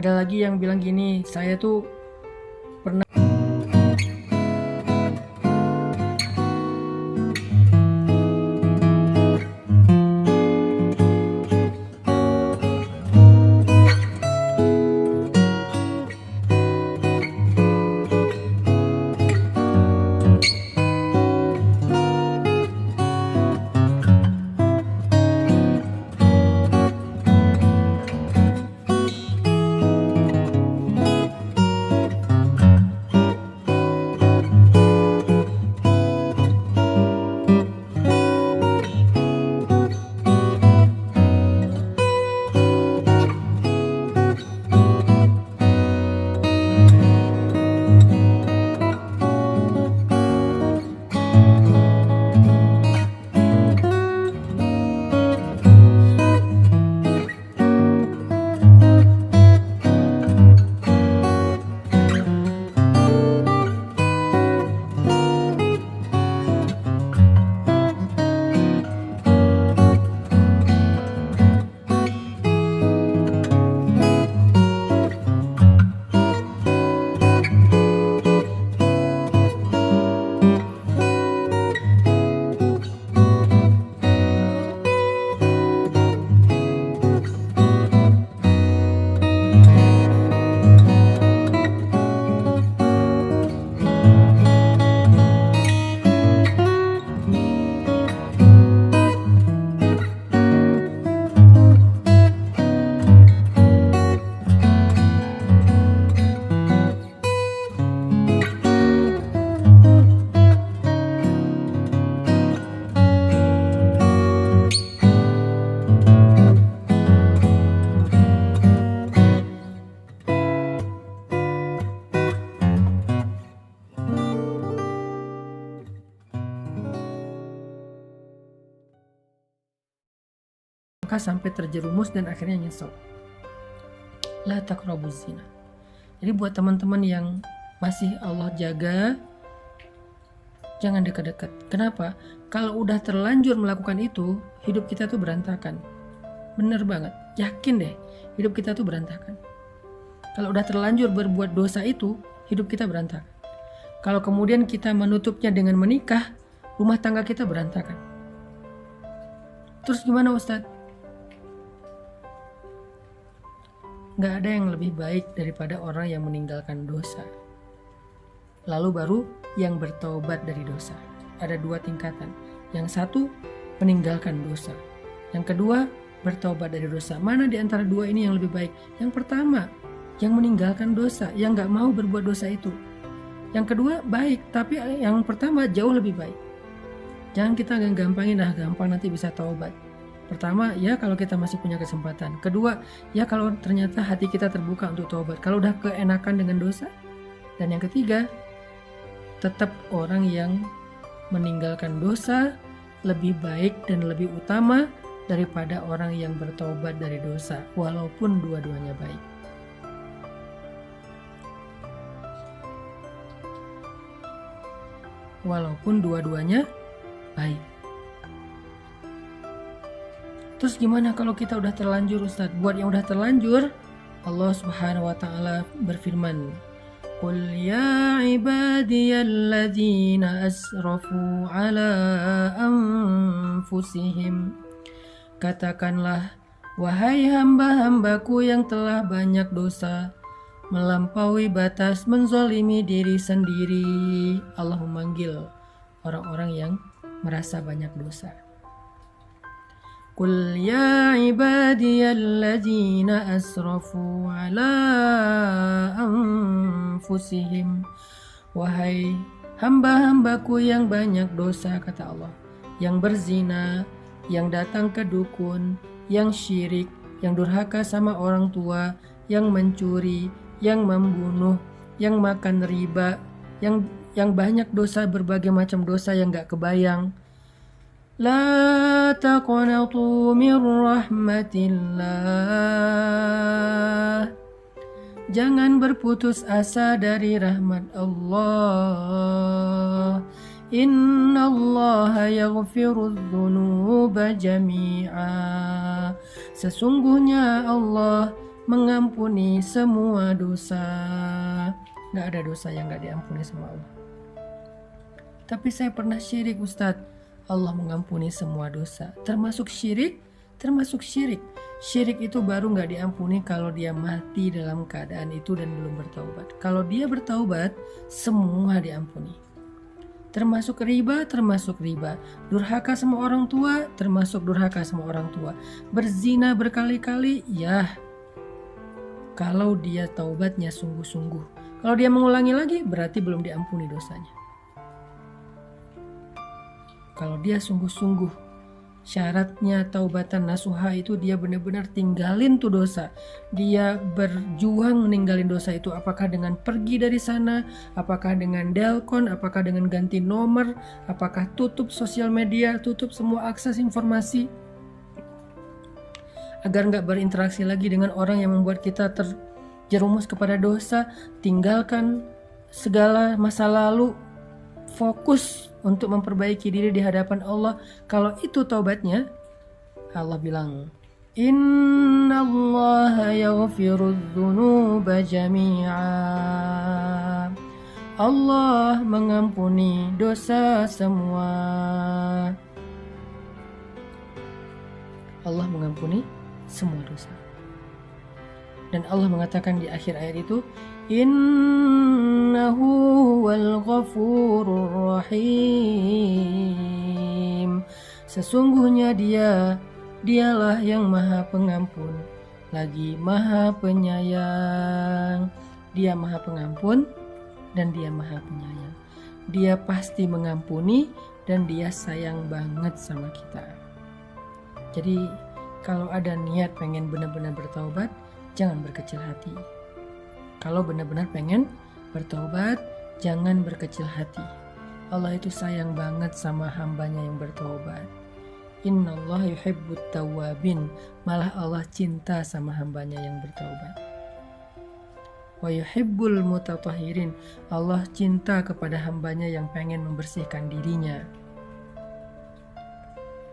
Ada lagi yang bilang gini, saya tuh pernah sampai terjerumus dan akhirnya nyesel. La taqrabuz zina. Jadi buat teman-teman yang masih Allah jaga, jangan dekat-dekat. Kenapa? Kalau udah terlanjur melakukan itu, hidup kita tuh berantakan. Bener banget, yakin deh, hidup kita tuh berantakan. Kalau udah terlanjur berbuat dosa itu, hidup kita berantakan. Kalau kemudian kita menutupnya dengan menikah, rumah tangga kita berantakan. Terus gimana Ustadz? Gak ada yang lebih baik daripada orang yang meninggalkan dosa. Lalu baru yang bertobat dari dosa. Ada 2 tingkatan. Yang satu, meninggalkan dosa. Yang kedua, bertobat dari dosa. Mana di antara 2 ini yang lebih baik? Yang pertama, yang meninggalkan dosa, yang gak mau berbuat dosa itu. Yang kedua, baik, tapi yang pertama jauh lebih baik. Jangan kita gampangin, gampang nanti bisa taubat. Pertama, ya kalau kita masih punya kesempatan. Kedua, ya kalau ternyata hati kita terbuka untuk taubat. Kalau udah keenakan dengan dosa. Dan yang ketiga, tetap orang yang meninggalkan dosa lebih baik dan lebih utama daripada orang yang bertaubat dari dosa, walaupun dua-duanya baik. Walaupun dua-duanya baik. Terus gimana kalau kita udah terlanjur Ustadz? Buat yang udah terlanjur, Allah Subhanahu wa ta'ala berfirman, Qul ya ibadiyalladzina asrafu ala anfusihim. Katakanlah, wahai hamba-hambaku yang telah banyak dosa, melampaui batas, menzolimi diri sendiri. Allah memanggil orang-orang yang merasa banyak dosa. Qul ya ibadiyalladzina asrafu ala anfusihim. Wahai hamba-hambaku yang banyak dosa, kata Allah, yang berzina, yang datang ke dukun, yang syirik, yang durhaka sama orang tua, yang mencuri, yang membunuh, yang makan riba, yang banyak dosa, berbagai macam dosa yang gak kebayang. La taqnatu min rahmatillah. Jangan berputus asa dari rahmat Allah. Innallaha yaghfirudz dzunuba jami'a. Sesungguhnya Allah mengampuni semua dosa. Gak ada dosa yang gak diampuni sama Allah. Tapi saya pernah syirik Ustadz. Allah mengampuni semua dosa, termasuk syirik. Syirik itu baru gak diampuni kalau dia mati dalam keadaan itu dan belum bertaubat. Kalau dia bertaubat, semua diampuni. Termasuk riba. Durhaka sama orang tua, termasuk durhaka sama orang tua. Berzina berkali-kali, ya. Kalau dia taubatnya sungguh-sungguh. Kalau dia mengulangi lagi, berarti belum diampuni dosanya. Kalau dia sungguh-sungguh, syaratnya taubatan nasuha itu dia benar-benar tinggalin tuh dosa. Dia berjuang meninggalin dosa itu, apakah dengan pergi dari sana, apakah dengan delkon, apakah dengan ganti nomor, apakah tutup sosial media, tutup semua akses informasi, agar gak berinteraksi lagi dengan orang yang membuat kita terjerumus kepada dosa. Tinggalkan segala masa lalu, fokus untuk memperbaiki diri di hadapan Allah. Kalau itu taubatnya, Allah bilang, Innallaha yaghfirudz dzunuba jami'a. Allah mengampuni dosa semua. Allah mengampuni semua dosa. Dan Allah mengatakan di akhir ayat itu, Innahu huwal ghafurur rahim. Sesungguhnya dialah yang maha pengampun, lagi maha penyayang. Dia maha pengampun dan dia maha penyayang. Dia pasti mengampuni dan dia sayang banget sama kita. Jadi kalau ada niat pengen benar-benar bertaubat, jangan berkecil hati. Kalau benar-benar pengen bertaubat, jangan berkecil hati. Allah itu sayang banget sama hambanya yang bertaubat. Innallaha yuhibbut tawwabin. Malah Allah cinta sama hambanya yang bertaubat. Wa yuhibbul mutatahhirin. Allah cinta kepada hambanya yang pengen membersihkan dirinya.